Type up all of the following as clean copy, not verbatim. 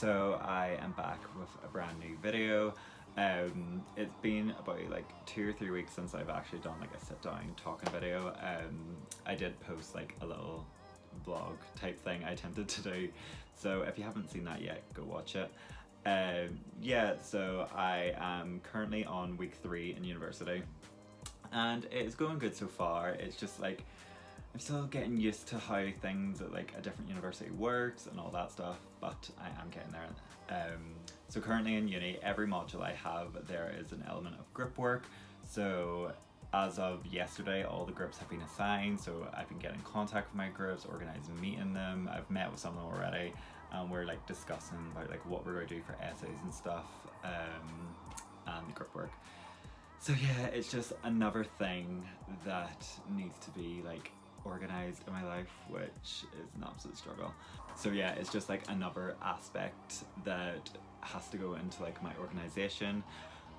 So I am back with a brand new video. It's been about like 2 or 3 weeks since I've actually done like a sit down talking video. I did post like a little vlog type thing I attempted to do, so if you haven't seen that yet, go watch it. Yeah, so I am currently on week 3 in university and it's going good so far. It's just like I'm still getting used to how things at like a different university works and all that stuff, but I am getting there. So currently in uni, every module I have, there is an element of group work. So as of yesterday, all the groups have been assigned, so I've been getting in contact with my groups, organising meeting them. I've met with some of them already, and we're like discussing about like what we're going to do for essays and stuff, and the group work. So yeah, it's just another thing that needs to be like organised in my life, which is an absolute struggle. So yeah, it's just like another aspect that has to go into like my organisation,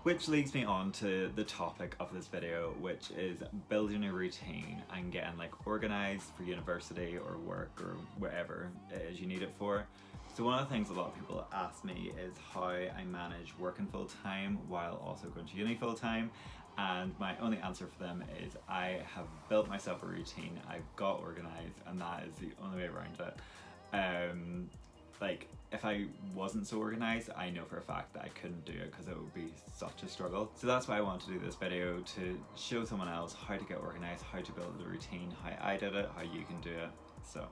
which leads me on to the topic of this video, which is building a routine and getting like organised for university or work or wherever it is you need it for. So one of the things a lot of people ask me is how I manage working full time while also going to uni full time. And my only answer for them is I have built myself a routine, I've got organised, and that is the only way around it. Like if I wasn't so organised, I know for a fact that I couldn't do it because it would be such a struggle. So that's why I wanted to do this video, to show someone else how to get organised, how to build a routine, how I did it, how you can do it. So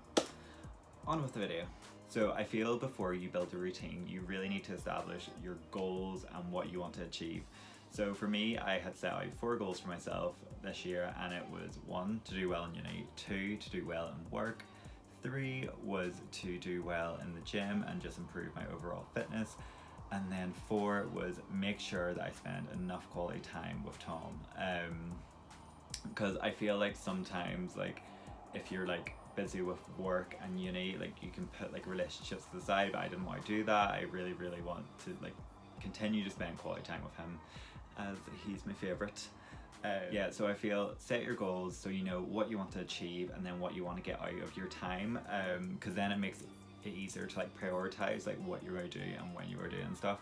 on with the video. So I feel before you build a routine, you really need to establish your goals and what you want to achieve. So for me, I had set out 4 goals for myself this year, and it was 1, to do well in uni, 2, to do well in work, 3 was to do well in the gym and just improve my overall fitness, and then 4 was make sure that I spend enough quality time with Tom. Because I feel like sometimes like if you're like busy with work and uni, like you can put like relationships to the side, but I didn't want to do that. I really want to like continue to spend quality time with him, as he's my favourite. Yeah, so I feel set your goals so you know what you want to achieve and then what you want to get out of your time, because then it makes it easier to like prioritise like what you're going to do and when you are doing stuff.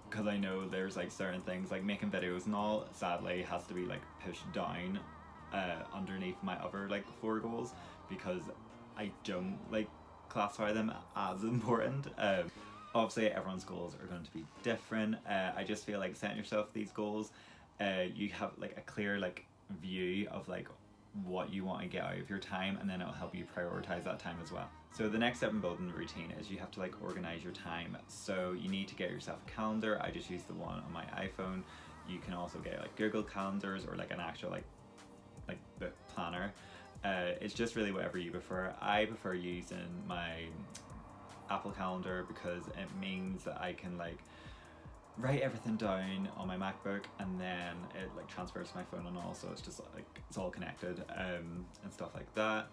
Because I know there's like certain things like making videos and all, sadly has to be like pushed down underneath my other like 4 goals, because I don't like classify them as important. Obviously everyone's goals are going to be different. I just feel like setting yourself these goals, you have like a clear like view of like what you want to get out of your time, and then it'll help you prioritize that time as well. So the next step in building the routine is you have to like organize your time. So you need to get yourself a calendar. I just use the one on my iPhone. You can also get like Google calendars or like an actual like book planner. It's just really whatever you prefer. I prefer using my Apple Calendar because it means that I can like write everything down on my MacBook, and then it like transfers to my phone and all, so it's just like it's all connected and stuff like that.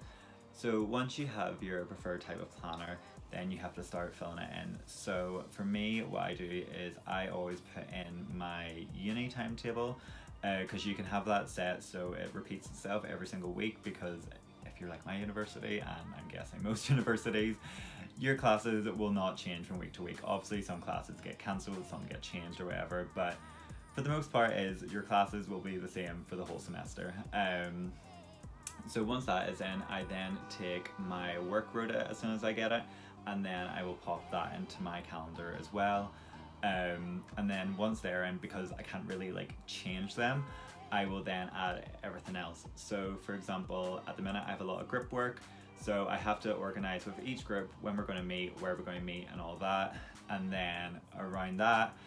So once you have your preferred type of planner, then you have to start filling it in. So for me, what I do is I always put in my uni timetable, because you can have that set so it repeats itself every single week, because if you're like my university, and I'm guessing most universities, your classes will not change from week to week. Obviously some classes get cancelled, some get changed or whatever, but for the most part is your classes will be the same for the whole semester. So once that is in, I then take my work rota as soon as I get it, and then I will pop that into my calendar as well. And then once they're in, because I can't really like change them, I will then add everything else. So for example, at the minute I have a lot of group work, so I have to organise with each group when we're going to meet, where we're going to meet and all that. And then around that,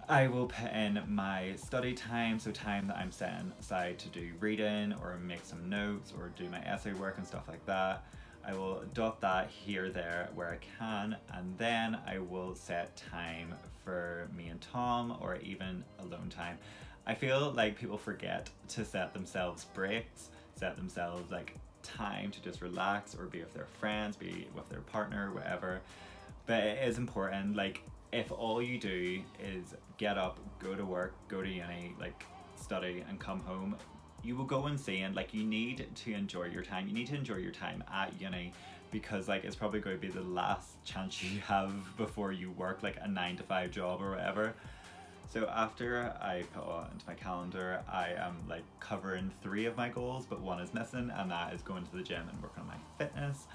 I will put in my study time, so time that I'm setting aside to do reading or make some notes or do my essay work and stuff like that. I will dot that here, there, where I can, and then I will set time for me and Tom, or even alone time. I feel like people forget to set themselves breaks, set themselves like time to just relax or be with their friends, be with their partner, whatever. But it is important. Like if all you do is get up, go to work, go to uni, like study and come home, you will go insane. Like you need to enjoy your time. You need to enjoy your time at uni, because like it's probably going to be the last chance you have before you work like a 9 to 5 job or whatever. So after I put it into my calendar, I am like covering 3 of my goals, but 1 is missing, and that is going to the gym and working on my fitness.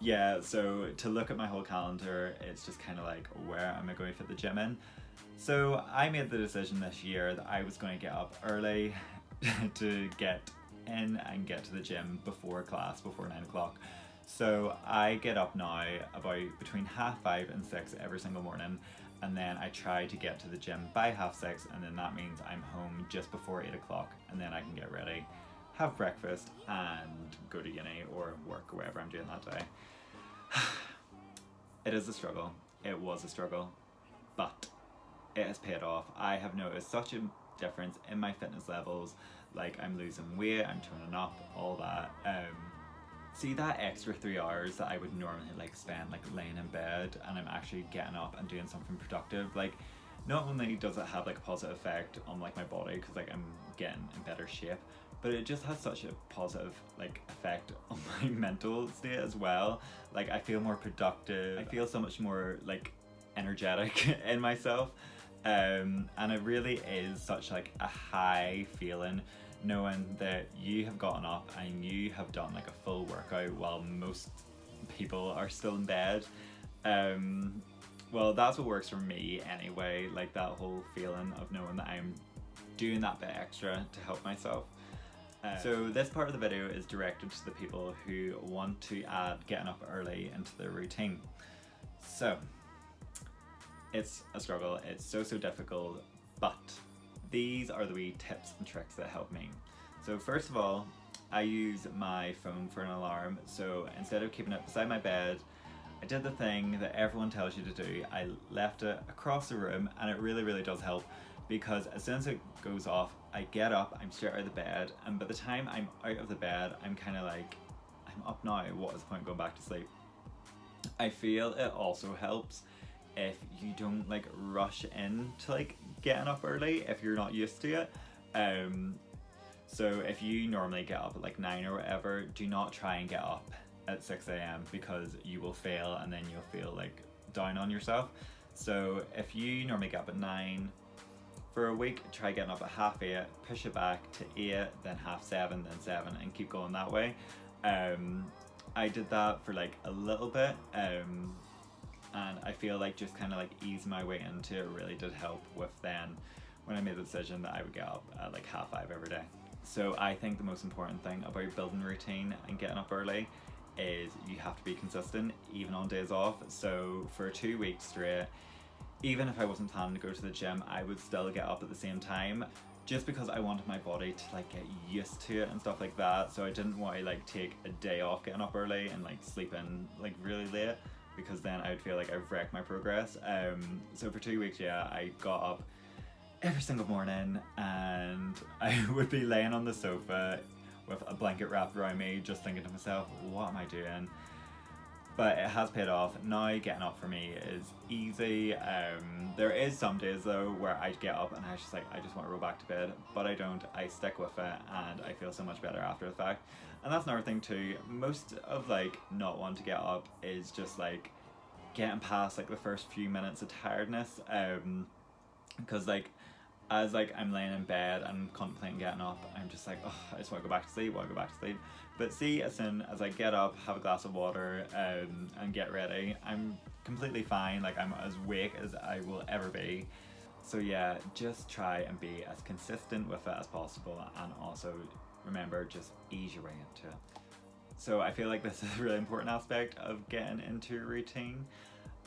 Yeah, so to look at my whole calendar, it's just kind of like, where am I going to fit the gym in? So I made the decision this year that I was going to get up early to get in and get to the gym before class, before 9 o'clock. So I get up now about between 5:30 and 6 every single morning, and then I try to get to the gym by 6:30, and then that means I'm home just before 8 o'clock, and then I can get ready, have breakfast, and go to uni or work or whatever I'm doing that day. It is a struggle. It was a struggle, but it has paid off. I have noticed such a difference in my fitness levels. Like, I'm losing weight, I'm toning up, all that. See, that extra 3 hours that I would normally like spend like laying in bed, and I'm actually getting up and doing something productive. Like, not only does it have like a positive effect on like my body, because like I'm getting in better shape, but it just has such a positive like effect on my mental state as well. Like, I feel more productive, I feel so much more like energetic in myself, and it really is such like a high feeling knowing that you have gotten up and you have done like a full workout while most people are still in bed. Well, that's what works for me anyway, like that whole feeling of knowing that I'm doing that bit extra to help myself. So this part of the video is directed to the people who want to add getting up early into their routine. So it's a struggle, it's so difficult, but these are the wee tips and tricks that help me. So first of all, I use my phone for an alarm. So instead of keeping it beside my bed, I did the thing that everyone tells you to do. I left it across the room, and it really does help, because as soon as it goes off, I get up, I'm straight out of the bed, and by the time I'm out of the bed, I'm kind of like, I'm up now, what is the point going back to sleep? I feel it also helps if you don't like rush in to like getting up early if you're not used to it. So if you normally get up at like 9 or whatever, do not try and get up at 6 a.m. because you will fail, and then you'll feel like down on yourself. So if you normally get up at 9, for a week, try getting up at 8:30, push it back to 8, then 7:30, then 7, and keep going that way. I did that for like a little bit, and I feel like just kind of like ease my way into it really did help with then when I made the decision that I would get up at like 5:30 every day. So I think the most important thing about building routine and getting up early is you have to be consistent even on days off. So for 2 weeks straight, even if I wasn't planning to go to the gym, I would still get up at the same time, just because I wanted my body to like get used to it and stuff like that. So I didn't want to like take a day off getting up early and like sleep in like really late, because then I would feel like I've wrecked my progress. So for 2 weeks, yeah, I got up every single morning, and I would be laying on the sofa with a blanket wrapped around me, just thinking to myself, what am I doing? But it has paid off. Now getting up for me is easy. There is some days though where I get up and I just like, I just want to roll back to bed, but I don't. I stick with it, and I feel so much better after the fact. And that's another thing too. Most of like not wanting to get up is just like getting past like the first few minutes of tiredness. Because like, as like I'm laying in bed and contemplating getting up, I'm just like, oh, I just want to go back to sleep, But see, as soon as I get up, have a glass of water, and get ready, I'm completely fine. Like, I'm as awake as I will ever be. So yeah, just try and be as consistent with it as possible, and also remember, just ease your way into it. So I feel like this is a really important aspect of getting into a routine.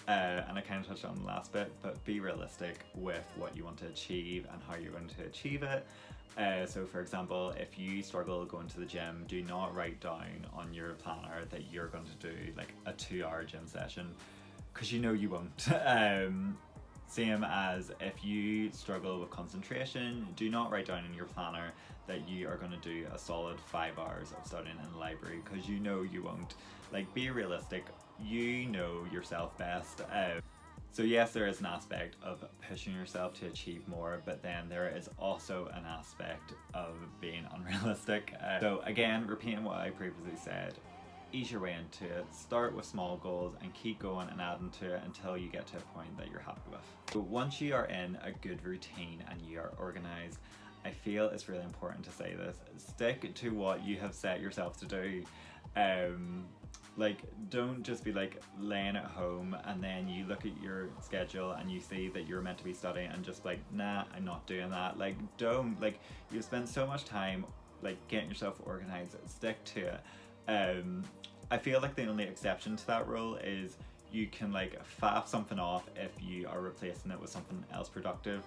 And I kind of touched on the last bit, but be realistic with what you want to achieve and how you're going to achieve it. So for example, if you struggle going to the gym, do not write down on your planner that you're going to do like a 2-hour gym session, because you know you won't. Same as if you struggle with concentration, do not write down in your planner that you are going to do a solid 5 hours of studying in the library, because you know you won't. Like, be realistic. You know yourself best. So yes, there is an aspect of pushing yourself to achieve more, but then there is also an aspect of being unrealistic. So again, repeating what I previously said, ease your way into it. Start with small goals and keep going and adding to it until you get to a point that you're happy with. So once you are in a good routine and you are organized, I feel it's really important to say this, stick to what you have set yourself to do. Like, don't just be like laying at home and then you look at your schedule and you see that you're meant to be studying and just like, nah, I'm not doing that. Like, don't, like, you've spent so much time like getting yourself organized, stick to it. I feel like the only exception to that rule is you can like faff something off if you are replacing it with something else productive.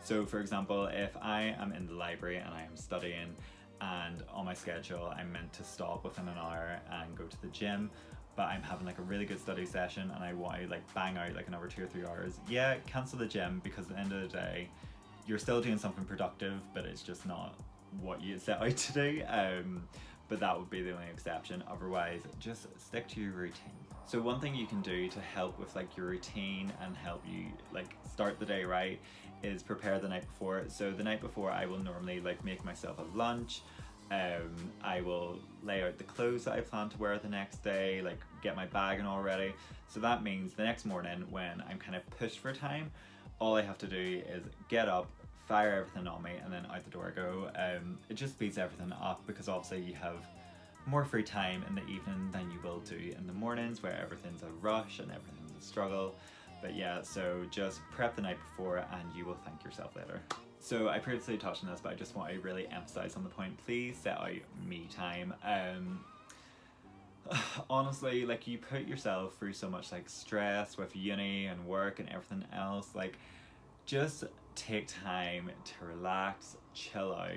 So for example, if I am in the library and I am studying and on my schedule I'm meant to stop within an hour and go to the gym, but I'm having like a really good study session and I want to like bang out like another 2 or 3 hours, yeah, cancel the gym, because at the end of the day you're still doing something productive, but it's just not what you set out to do. But that would be the only exception. Otherwise, just stick to your routine. So one thing you can do to help with like your routine and help you like start the day right is prepare the night before. So the night before I will normally like make myself a lunch. I will lay out the clothes that I plan to wear the next day, like get my bag and all ready. So that means the next morning when I'm kind of pushed for time, all I have to do is get up, fire everything on me, and then out the door I go. It just speeds everything up because obviously you have more free time in the evening than you will do in the mornings where everything's a rush and everything's a struggle. But yeah, so just prep the night before and you will thank yourself later. So I previously touched on this, but I just want to really emphasize on the point, please set out me time. Honestly, like, you put yourself through so much like stress with uni and work and everything else, like just take time to relax, chill out.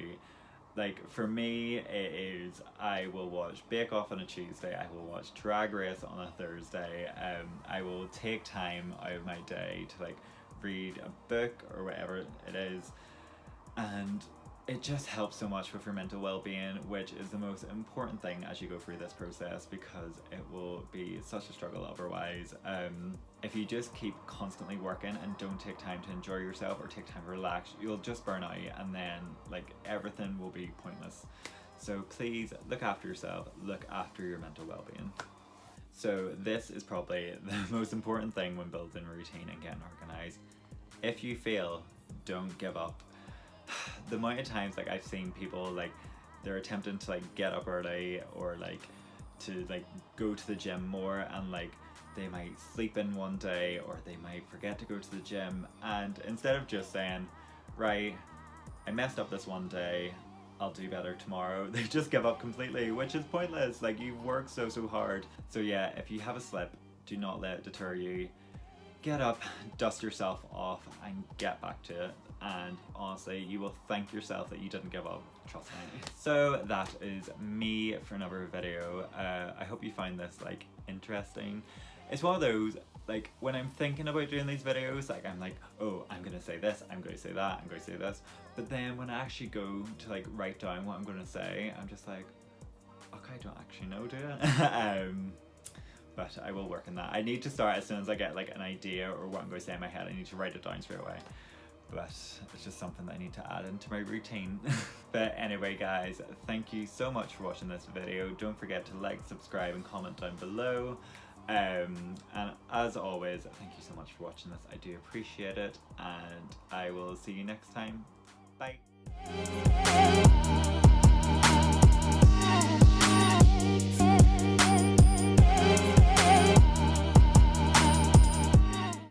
Like for me it is, I will watch Bake Off on a Tuesday, I will watch Drag Race on a Thursday, I will take time out of my day to like read a book or whatever it is, and it just helps so much with your mental well-being, which is the most important thing as you go through this process, because it will be such a struggle otherwise. If you just keep constantly working and don't take time to enjoy yourself or take time to relax, you'll just burn out and then like everything will be pointless. So please look after yourself, look after your mental well-being. So this is probably the most important thing when building a routine and getting organized. If you fail, don't give up. The amount of times like I've seen people like they're attempting to like get up early or like to like go to the gym more, and like they might sleep in one day or they might forget to go to the gym, and instead of just saying, right, I messed up this one day, I'll do better tomorrow, they just give up completely, which is pointless. Like, you've worked so hard. So yeah, if you have a slip, do not let it deter you. Get up, dust yourself off and get back to it, and honestly you will thank yourself that you didn't give up, trust me. So that is me for another video. I hope you find this like interesting. It's one of those, like, when I'm thinking about doing these videos, like I'm like, oh, I'm gonna say this, I'm gonna say that, I'm gonna say this, but then when I actually go to like write down what I'm gonna say, I'm just like, okay, I don't actually know, do I? But I will work on that. I need to start as soon as I get like an idea or what I'm going to say in my head. I need to write it down straight away. But it's just something that I need to add into my routine. But anyway guys, thank you so much for watching this video. Don't forget to like, subscribe and comment down below. And as always, thank you so much for watching this. I do appreciate it, and I will see you next time. Bye.